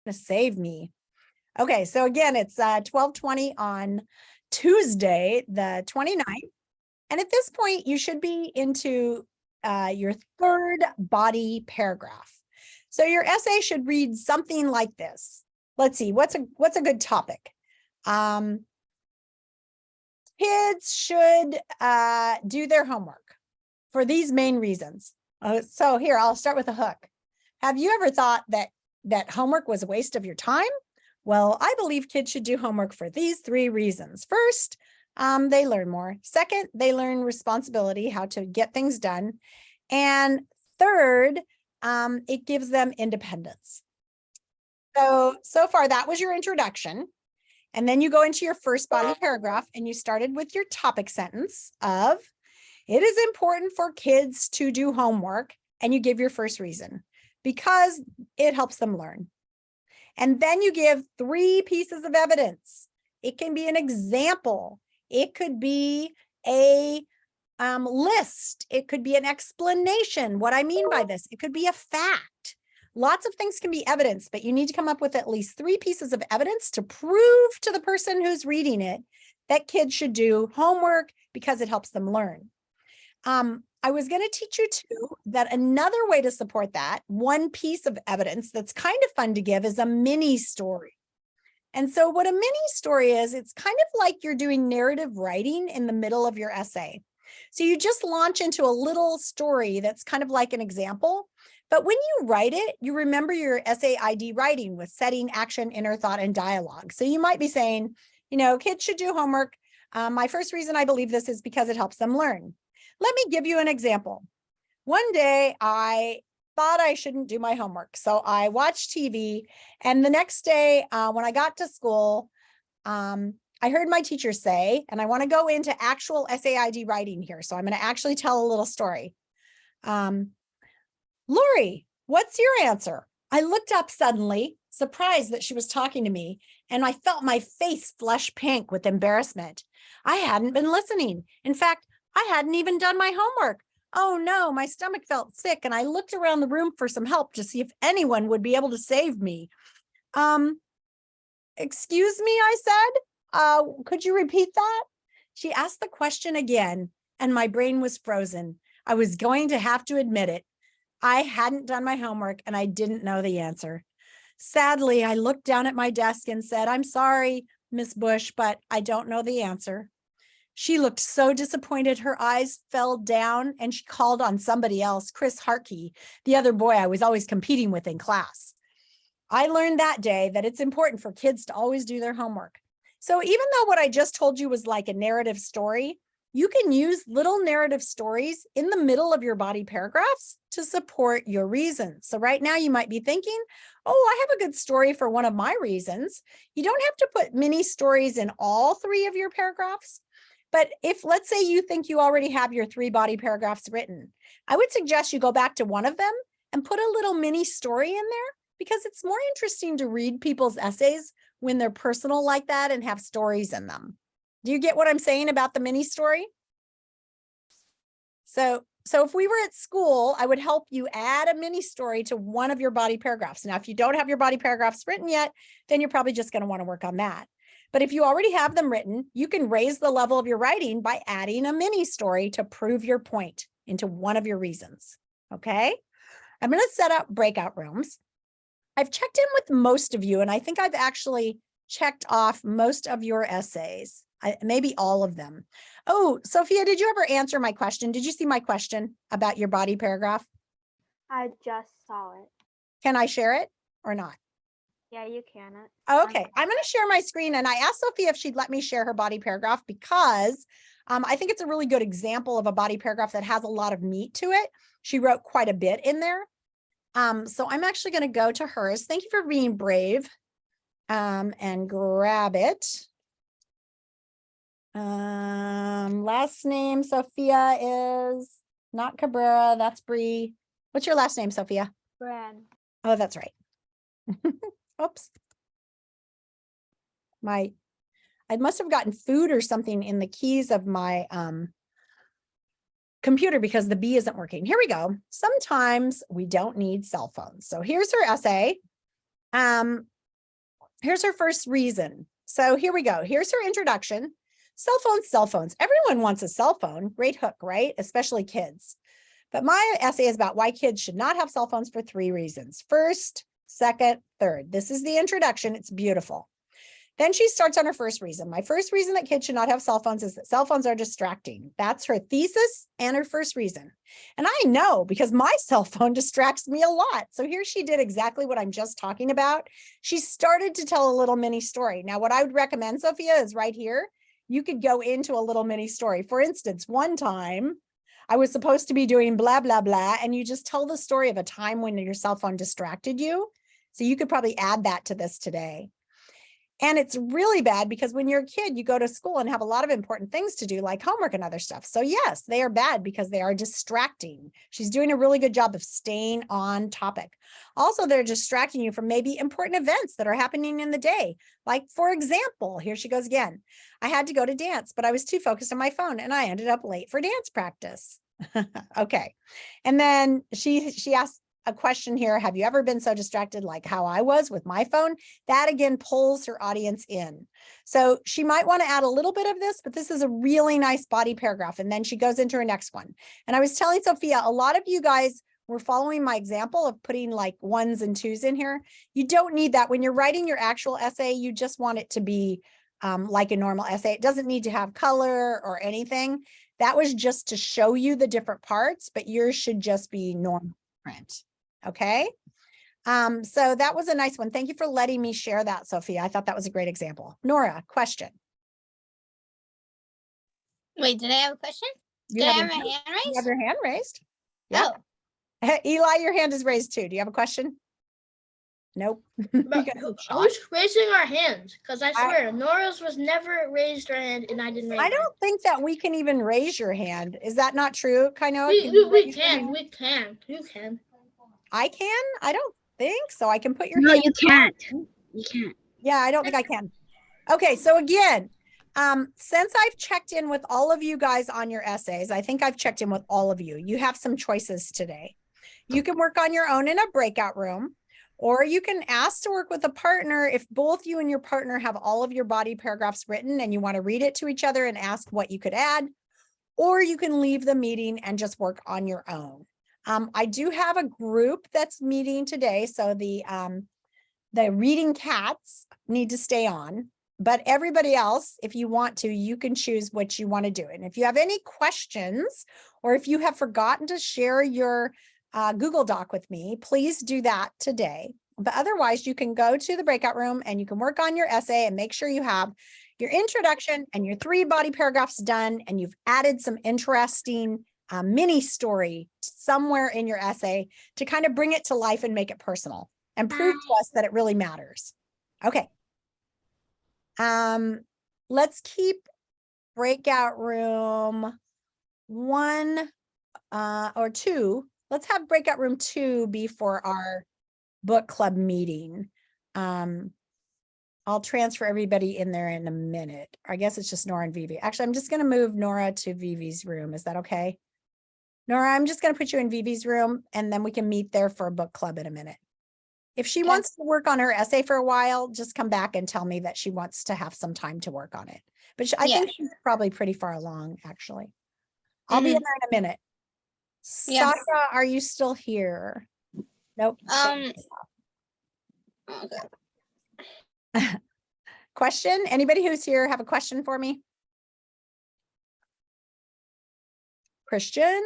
to save me. Okay, so again, it's 12:20 on Tuesday, the 29th. And at this point, you should be into your third body paragraph. So your essay should read something like this. Let's see, what's a good topic? Kids should do their homework for these main reasons. So here, I'll start with a hook. Have you ever thought that homework was a waste of your time? Well, I believe kids should do homework for these 3 reasons. First, they learn more. Second, they learn responsibility, how to get things done. And third, it gives them independence. So far, that was your introduction. And then you go into your first body paragraph and you started with your topic sentence of, it is important for kids to do homework, and you give your first reason, because it helps them learn. And then you give 3 pieces of evidence. It can be an example. It could be a list. It could be an explanation, what I mean by this. It could be a fact. Lots of things can be evidence, but you need to come up with at least 3 pieces of evidence to prove to the person who's reading it that kids should do homework because it helps them learn. I was going to teach you too that another way to support that, one piece of evidence that's kind of fun to give, is a mini story. And so what a mini story is, it's kind of like you're doing narrative writing in the middle of your essay. So you just launch into a little story that's kind of like an example. But when you write it, you remember your essay ID writing with setting, action, inner thought, and dialogue. So you might be saying, kids should do homework. My first reason I believe this is because it helps them learn. Let me give you an example. One day I thought I shouldn't do my homework, so I watched TV. And the next day when I got to school, I heard my teacher say, and I want to go into actual essay ID writing here. So I'm going to actually tell a little story. Lori, what's your answer? I looked up suddenly, surprised that she was talking to me, and I felt my face flush pink with embarrassment. I hadn't been listening. In fact, I hadn't even done my homework. Oh no, my stomach felt sick, and I looked around the room for some help to see if anyone would be able to save me. Excuse me, I said. Could you repeat that? She asked the question again, and my brain was frozen. I was going to have to admit it. I hadn't done my homework, and I didn't know the answer. Sadly, I looked down at my desk and said, I'm sorry, Miss Bush, but I don't know the answer. She looked so disappointed. Her eyes fell down, and she called on somebody else, Chris Harkey, the other boy I was always competing with in class. I learned that day that it's important for kids to always do their homework. So even though what I just told you was like a narrative story, you can use little narrative stories in the middle of your body paragraphs to support your reasons. So right now you might be thinking, oh, I have a good story for one of my reasons. You don't have to put mini stories in all 3 of your paragraphs. But if, let's say, you think you already have your 3 body paragraphs written, I would suggest you go back to one of them and put a little mini story in there, because it's more interesting to read people's essays when they're personal like that and have stories in them. Do you get what I'm saying about the mini story? So if we were at school, I would help you add a mini story to one of your body paragraphs. Now, if you don't have your body paragraphs written yet, then you're probably just going to want to work on that. But if you already have them written, you can raise the level of your writing by adding a mini story to prove your point into one of your reasons. Okay? I'm going to set up breakout rooms. I've checked in with most of you, and I think I've actually checked off most of your essays, maybe all of them. Oh, Sophia, did you ever answer my question? Did you see my question about your body paragraph? I just saw it. Can I share it or not? Yeah, you can. Okay, I'm going to share my screen, and I asked Sophia if she'd let me share her body paragraph because I think it's a really good example of a body paragraph that has a lot of meat to it. She wrote quite a bit in there. So I'm actually going to go to hers. Thank you for being brave, and grab it. Last name, Sophia, is not Cabrera. That's Bree. What's your last name, Sophia? Bran. Oh, that's right. Oops. I must have gotten food or something in the keys of my computer because the B isn't working. Here we go. Sometimes we don't need cell phones. So here's her essay. here's her first reason. So here we go. Here's her introduction. Cell phones, cell phones. Everyone wants a cell phone. Great hook, right? Especially kids. But my essay is about why kids should not have cell phones for 3 reasons. First, second, third. This is the introduction. It's beautiful. Then she starts on her first reason. My first reason that kids should not have cell phones is that cell phones are distracting. That's her thesis and her first reason. And I know because my cell phone distracts me a lot. So here she did exactly what I'm just talking about. She started to tell a little mini story. Now, what I would recommend, Sophia, is right here. You could go into a little mini story. For instance, one time I was supposed to be doing blah, blah, blah, and you just tell the story of a time when your cell phone distracted you. So you could probably add that to this today. And it's really bad because when you're a kid, you go to school and have a lot of important things to do, like homework and other stuff. So yes, they are bad because they are distracting. She's doing a really good job of staying on topic. Also, they're distracting you from maybe important events that are happening in the day. Like, for example, here she goes again. I had to go to dance, but I was too focused on my phone and I ended up late for dance practice. Okay. And then she asked a question here. Have you ever been so distracted like how I was with my phone? That again pulls her audience in. So she might want to add a little bit of this, but this is a really nice body paragraph. And then she goes into her next one. And I was telling Sophia, a lot of you guys were following my example of putting like 1s and 2s in here. You don't need that. When you're writing your actual essay, you just want it to be like a normal essay. It doesn't need to have color or anything. That was just to show you the different parts, but yours should just be normal print. Okay. So that was a nice one. Thank you for letting me share that, Sophia. I thought that was a great example. Nora, question. Wait, did I have a question? You Did I have have your my hand You raised? have your hand raised. Yeah. Oh, Eli, your hand is raised too. Do you have a question? Nope. You But guys are shy. who's raising our hands? Because I swear, Nora's was never raised her hand, and I didn't raise I mine. don't think that we can even raise your hand. Is that not true, Kainoa? We you raise your can. hand? We can. You can. I can? I don't think so. I can put your No, hand you can't. down. You can't. Yeah, I don't think I can. Okay, so again, since I've checked in with all of you guys on your essays, I think I've checked in with all of you. You have some choices today. You can work on your own in a breakout room, or you can ask to work with a partner if both you and your partner have all of your body paragraphs written and you want to read it to each other and ask what you could add, or you can leave the meeting and just work on your own. I do have a group that's meeting today, so the reading cats need to stay on, but everybody else, if you want to, you can choose what you want to do. And if you have any questions, or if you have forgotten to share your Google Doc with me, please do that today. But otherwise, you can go to the breakout room and you can work on your essay and make sure you have your introduction and your 3 body paragraphs done, and you've added some interesting mini story somewhere in your essay to kind of bring it to life and make it personal and prove to us that it really matters. Okay. Let's keep breakout room 1 or 2. Let's have breakout room 2 be for our book club meeting. I'll transfer everybody in there in a minute. I guess it's just Nora and Vivi. Actually, I'm just going to move Nora to Vivi's room. Is that okay? Nora, I'm just going to put you in Vivi's room and then we can meet there for a book club in a minute. If she wants to work on her essay for a while, just come back and tell me that she wants to have some time to work on it. But I think she's probably pretty far along, actually. I'll be in there in a minute. Yeah. Sasha, are you still here? Nope. okay. Question? Anybody who's here have a question for me? Christian?